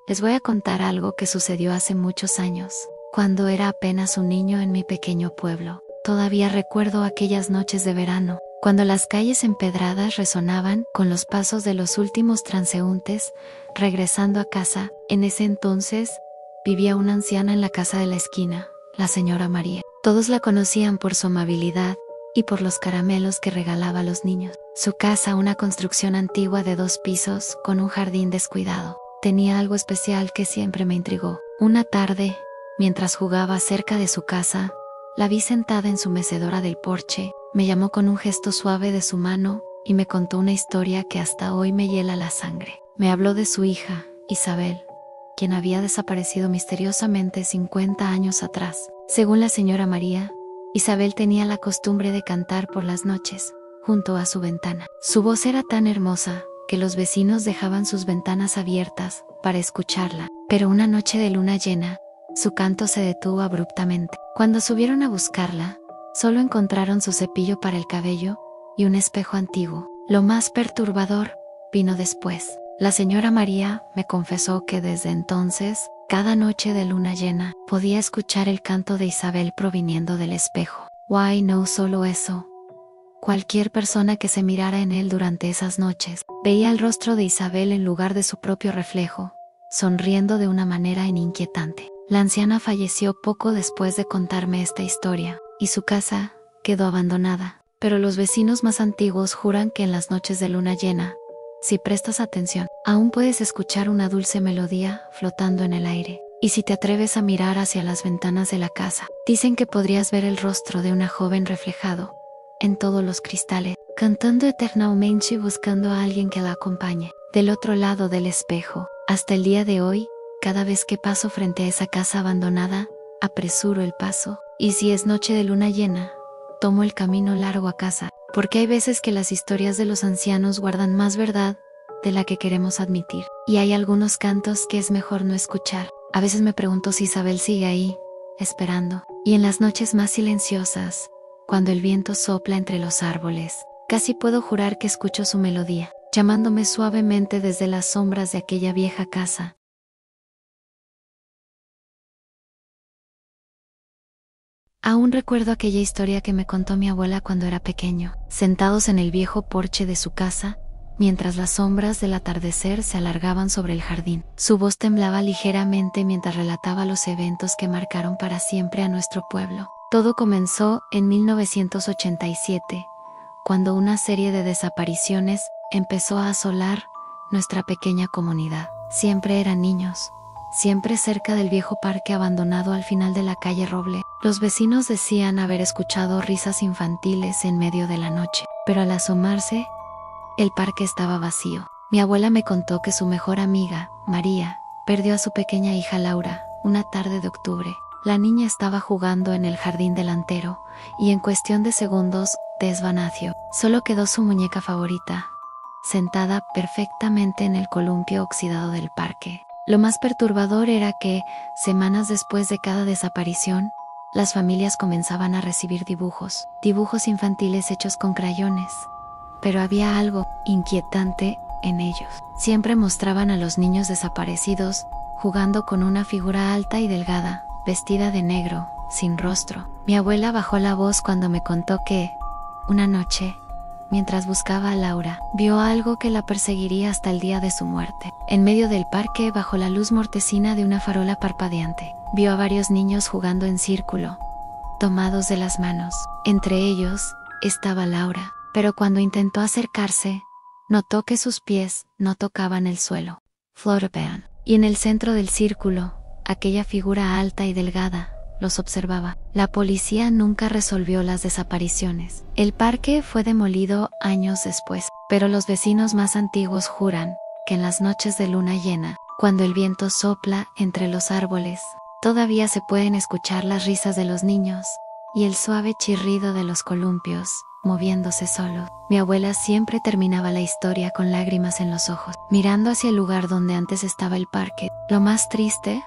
Les voy a contar algo que sucedió hace muchos años, cuando era apenas un niño en mi pequeño pueblo. Todavía recuerdo aquellas noches de verano, cuando las calles empedradas resonaban con los pasos de los últimos transeúntes regresando a casa. En ese entonces vivía una anciana en la casa de la esquina, la señora María. Todos la conocían por su amabilidad y por los caramelos que regalaba a los niños. Su casa, una construcción antigua de 2 pisos con un jardín descuidado, tenía algo especial que siempre me intrigó. Una tarde, mientras jugaba cerca de su casa, la vi sentada en su mecedora del porche. Me llamó con un gesto suave de su mano y me contó una historia que hasta hoy me hiela la sangre. Me habló de su hija, Isabel, quien había desaparecido misteriosamente 50 años atrás. Según la señora María, Isabel tenía la costumbre de cantar por las noches, junto a su ventana. Su voz era tan hermosa que los vecinos dejaban sus ventanas abiertas para escucharla. Pero una noche de luna llena, su canto se detuvo abruptamente. Cuando subieron a buscarla, solo encontraron su cepillo para el cabello y un espejo antiguo. Lo más perturbador vino después. La señora María me confesó que desde entonces, cada noche de luna llena, podía escuchar el canto de Isabel proviniendo del espejo. Why, no solo eso. Cualquier persona que se mirara en él durante esas noches, veía el rostro de Isabel en lugar de su propio reflejo, sonriendo de una manera inquietante. La anciana falleció poco después de contarme esta historia, y su casa quedó abandonada. Pero los vecinos más antiguos juran que en las noches de luna llena, si prestas atención, aún puedes escuchar una dulce melodía flotando en el aire. Y si te atreves a mirar hacia las ventanas de la casa, dicen que podrías ver el rostro de una joven reflejado en todos los cristales, cantando eternamente y buscando a alguien que la acompañe. Del otro lado del espejo, hasta el día de hoy, cada vez que paso frente a esa casa abandonada, apresuro el paso. Y si es noche de luna llena, tomo el camino largo a casa, porque hay veces que las historias de los ancianos guardan más verdad de la que queremos admitir. Y hay algunos cantos que es mejor no escuchar. A veces me pregunto si Isabel sigue ahí, esperando. Y en las noches más silenciosas, cuando el viento sopla entre los árboles, casi puedo jurar que escucho su melodía, llamándome suavemente desde las sombras de aquella vieja casa. Aún recuerdo aquella historia que me contó mi abuela cuando era pequeño, sentados en el viejo porche de su casa, mientras las sombras del atardecer se alargaban sobre el jardín. Su voz temblaba ligeramente mientras relataba los eventos que marcaron para siempre a nuestro pueblo. Todo comenzó en 1987, cuando una serie de desapariciones empezó a asolar nuestra pequeña comunidad. Siempre eran niños, siempre cerca del viejo parque abandonado al final de la calle Roble. Los vecinos decían haber escuchado risas infantiles en medio de la noche, pero al asomarse, el parque estaba vacío. Mi abuela me contó que su mejor amiga, María, perdió a su pequeña hija Laura una tarde de octubre. La niña estaba jugando en el jardín delantero, y en cuestión de segundos desvaneció. Solo quedó su muñeca favorita, sentada perfectamente en el columpio oxidado del parque. Lo más perturbador era que, semanas después de cada desaparición, las familias comenzaban a recibir dibujos infantiles hechos con crayones. Pero había algo inquietante en ellos. Siempre mostraban a los niños desaparecidos, jugando con una figura alta y delgada, vestida de negro, sin rostro. Mi abuela bajó la voz cuando me contó que, una noche, mientras buscaba a Laura, vio algo que la perseguiría hasta el día de su muerte. En medio del parque, bajo la luz mortecina de una farola parpadeante, vio a varios niños jugando en círculo, tomados de las manos. Entre ellos estaba Laura, pero cuando intentó acercarse, notó que sus pies no tocaban el suelo. Flotaban. Y en el centro del círculo, aquella figura alta y delgada los observaba. La policía nunca resolvió las desapariciones. El parque fue demolido años después, pero los vecinos más antiguos juran que en las noches de luna llena, cuando el viento sopla entre los árboles, todavía se pueden escuchar las risas de los niños y el suave chirrido de los columpios moviéndose solos. Mi abuela siempre terminaba la historia con lágrimas en los ojos, mirando hacia el lugar donde antes estaba el parque. Lo más triste,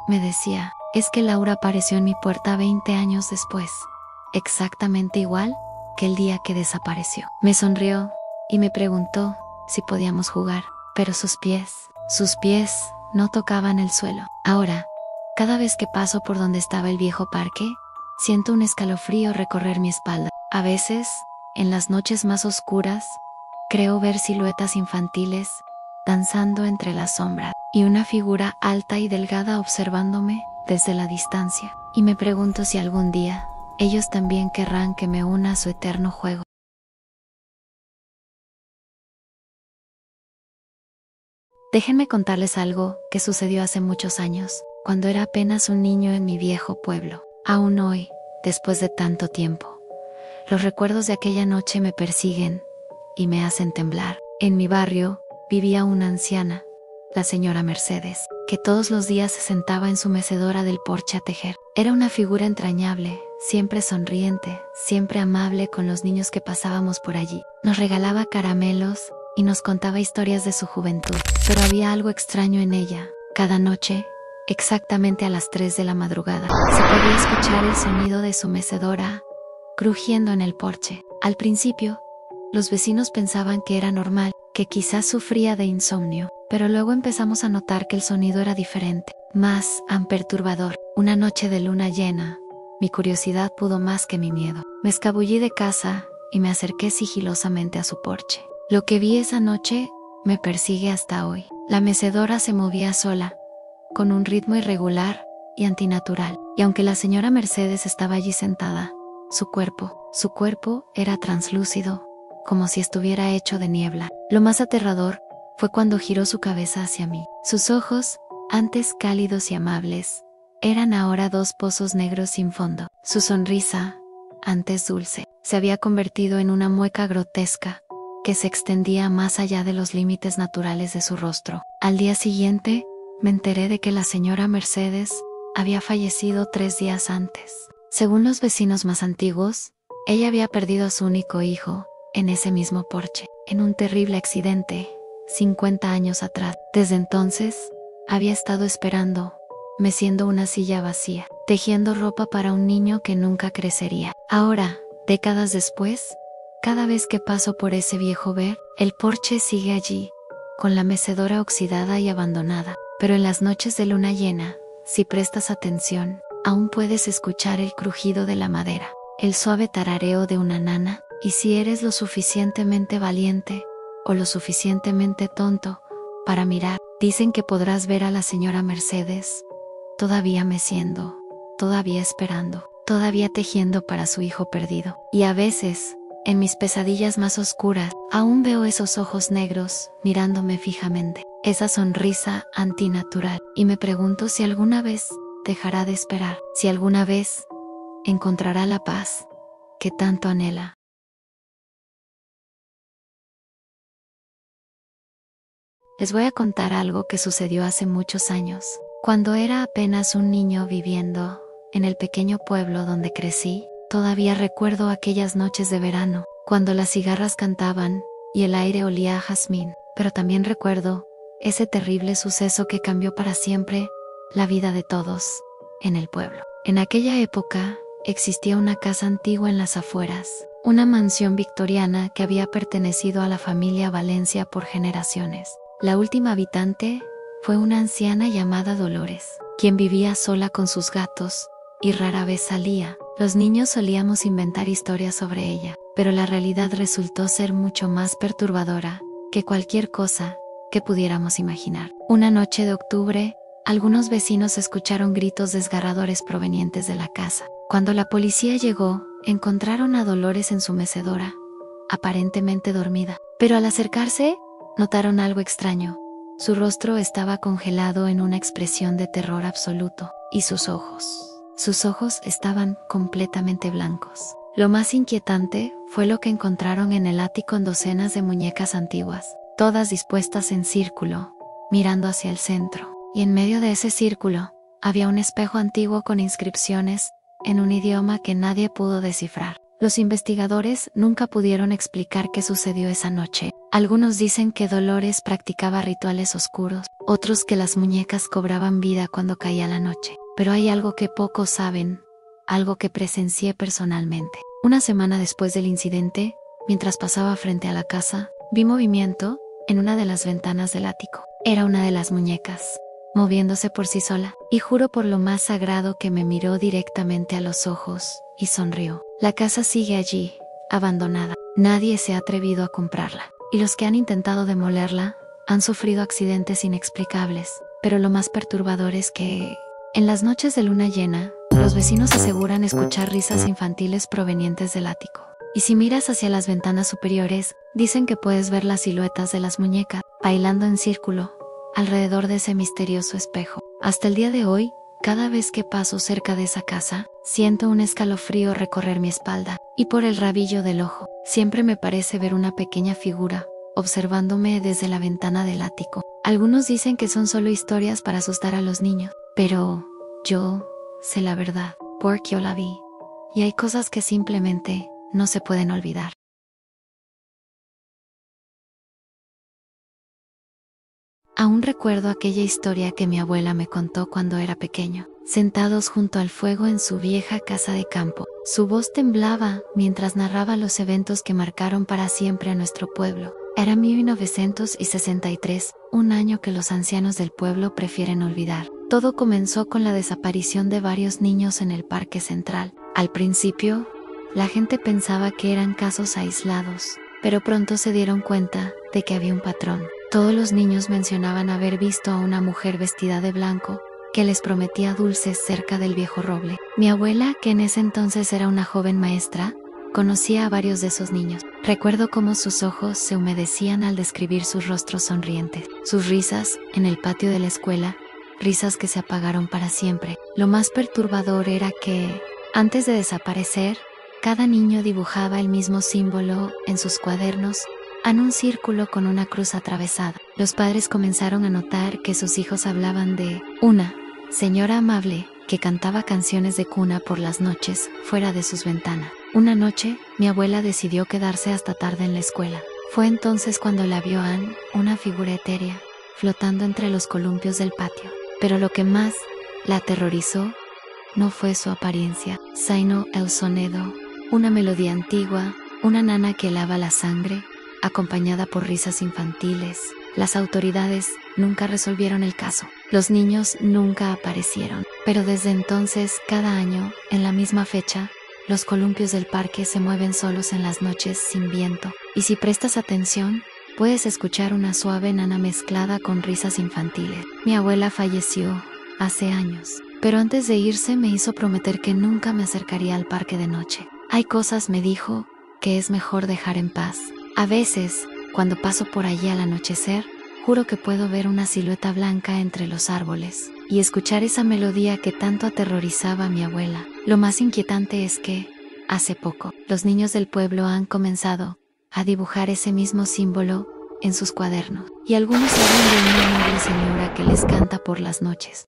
me decía, es que Laura apareció en mi puerta 20 años después, exactamente igual que el día que desapareció. Me sonrió y me preguntó si podíamos jugar, pero sus pies no tocaban el suelo. Ahora, cada vez que paso por donde estaba el viejo parque, siento un escalofrío recorrer mi espalda. A veces, en las noches más oscuras, creo ver siluetas infantiles danzando entre las sombras y una figura alta y delgada observándome desde la distancia. Y me pregunto si algún día ellos también querrán que me una a su eterno juego. Déjenme contarles algo que sucedió hace muchos años, cuando era apenas un niño en mi viejo pueblo. Aún hoy, después de tanto tiempo, los recuerdos de aquella noche me persiguen y me hacen temblar. En mi barrio vivía una anciana, la señora Mercedes, que todos los días se sentaba en su mecedora del porche a tejer. Era una figura entrañable, siempre sonriente, siempre amable con los niños que pasábamos por allí. Nos regalaba caramelos y nos contaba historias de su juventud. Pero había algo extraño en ella. Cada noche, exactamente a las 3 de la madrugada, se podía escuchar el sonido de su mecedora crujiendo en el porche. Al principio, los vecinos pensaban que era normal, que quizás sufría de insomnio, pero luego empezamos a notar que el sonido era diferente, más perturbador. Una noche de luna llena, mi curiosidad pudo más que mi miedo. Me escabullí de casa y me acerqué sigilosamente a su porche. Lo que vi esa noche me persigue hasta hoy. La mecedora se movía sola, con un ritmo irregular y antinatural, y aunque la señora Mercedes estaba allí sentada, su cuerpo era translúcido, como si estuviera hecho de niebla. Lo más aterrador fue cuando giró su cabeza hacia mí. Sus ojos, antes cálidos y amables, eran ahora dos pozos negros sin fondo. Su sonrisa, antes dulce, se había convertido en una mueca grotesca que se extendía más allá de los límites naturales de su rostro. Al día siguiente, me enteré de que la señora Mercedes había fallecido 3 días antes. Según los vecinos más antiguos, ella había perdido a su único hijo en ese mismo porche, en un terrible accidente, 50 años atrás. Desde entonces, había estado esperando, meciendo una silla vacía, tejiendo ropa para un niño que nunca crecería. Ahora, décadas después, cada vez que paso por ese viejo ver, el porche sigue allí, con la mecedora oxidada y abandonada. Pero en las noches de luna llena, si prestas atención, aún puedes escuchar el crujido de la madera, el suave tarareo de una nana, y si eres lo suficientemente valiente o lo suficientemente tonto para mirar, dicen que podrás ver a la señora Mercedes todavía meciendo, todavía esperando, todavía tejiendo para su hijo perdido. Y a veces, en mis pesadillas más oscuras, aún veo esos ojos negros mirándome fijamente, esa sonrisa antinatural, y me pregunto si alguna vez dejará de esperar, si alguna vez encontrará la paz que tanto anhela. Les voy a contar algo que sucedió hace muchos años, cuando era apenas un niño viviendo en el pequeño pueblo donde crecí. Todavía recuerdo aquellas noches de verano, cuando las cigarras cantaban y el aire olía a jazmín, pero también recuerdo ese terrible suceso que cambió para siempre la vida de todos en el pueblo. En aquella época existía una casa antigua en las afueras, una mansión victoriana que había pertenecido a la familia Valencia por generaciones. La última habitante fue una anciana llamada Dolores, quien vivía sola con sus gatos y rara vez salía. Los niños solíamos inventar historias sobre ella, pero la realidad resultó ser mucho más perturbadora que cualquier cosa que pudiéramos imaginar. Una noche de octubre, algunos vecinos escucharon gritos desgarradores provenientes de la casa. Cuando la policía llegó, encontraron a Dolores en su mecedora, aparentemente dormida. Pero al acercarse, notaron algo extraño. Su rostro estaba congelado en una expresión de terror absoluto, y sus ojos estaban completamente blancos. Lo más inquietante fue lo que encontraron en el ático en docenas de muñecas antiguas, todas dispuestas en círculo, mirando hacia el centro. Y en medio de ese círculo, había un espejo antiguo con inscripciones en un idioma que nadie pudo descifrar. Los investigadores nunca pudieron explicar qué sucedió esa noche. Algunos dicen que Dolores practicaba rituales oscuros, otros que las muñecas cobraban vida cuando caía la noche. Pero hay algo que pocos saben, algo que presencié personalmente. Una semana después del incidente, mientras pasaba frente a la casa, vi movimiento en una de las ventanas del ático. Era una de las muñecas, moviéndose por sí sola, y juro por lo más sagrado que me miró directamente a los ojos y sonrió. La casa sigue allí, abandonada. Nadie se ha atrevido a comprarla, y los que han intentado demolerla han sufrido accidentes inexplicables. Pero lo más perturbador es que, en las noches de luna llena, los vecinos aseguran escuchar risas infantiles provenientes del ático. Y si miras hacia las ventanas superiores, dicen que puedes ver las siluetas de las muñecas bailando en círculo alrededor de ese misterioso espejo. Hasta el día de hoy, cada vez que paso cerca de esa casa, siento un escalofrío recorrer mi espalda, y por el rabillo del ojo, siempre me parece ver una pequeña figura observándome desde la ventana del ático. Algunos dicen que son solo historias para asustar a los niños, pero yo sé la verdad, porque yo la vi. Y hay cosas que simplemente no se pueden olvidar. Aún recuerdo aquella historia que mi abuela me contó cuando era pequeño, sentados junto al fuego en su vieja casa de campo. Su voz temblaba mientras narraba los eventos que marcaron para siempre a nuestro pueblo. Era 1963, un año que los ancianos del pueblo prefieren olvidar. Todo comenzó con la desaparición de varios niños en el Parque Central. Al principio, la gente pensaba que eran casos aislados, pero pronto se dieron cuenta de que había un patrón. Todos los niños mencionaban haber visto a una mujer vestida de blanco que les prometía dulces cerca del viejo roble. Mi abuela, que en ese entonces era una joven maestra, conocía a varios de esos niños. Recuerdo cómo sus ojos se humedecían al describir sus rostros sonrientes, sus risas en el patio de la escuela, risas que se apagaron para siempre. Lo más perturbador era que, antes de desaparecer, cada niño dibujaba el mismo símbolo en sus cuadernos, en un círculo con una cruz atravesada. Los padres comenzaron a notar que sus hijos hablaban de una señora amable que cantaba canciones de cuna por las noches fuera de sus ventanas. Una noche, mi abuela decidió quedarse hasta tarde en la escuela. Fue entonces cuando la vio Ann, una figura etérea, flotando entre los columpios del patio. Pero lo que más la aterrorizó no fue su apariencia, sino el sonido, una melodía antigua, una nana que helaba la sangre, acompañada por risas infantiles. Las autoridades nunca resolvieron el caso. Los niños nunca aparecieron. Pero desde entonces, cada año, en la misma fecha, los columpios del parque se mueven solos en las noches sin viento. Y si prestas atención, puedes escuchar una suave nana mezclada con risas infantiles. Mi abuela falleció hace años, pero antes de irse me hizo prometer que nunca me acercaría al parque de noche. Hay cosas, me dijo, que es mejor dejar en paz. A veces, cuando paso por allí al anochecer, juro que puedo ver una silueta blanca entre los árboles y escuchar esa melodía que tanto aterrorizaba a mi abuela. Lo más inquietante es que, hace poco, los niños del pueblo han comenzado a dibujar ese mismo símbolo en sus cuadernos, y algunos hablan de una noble señora que les canta por las noches.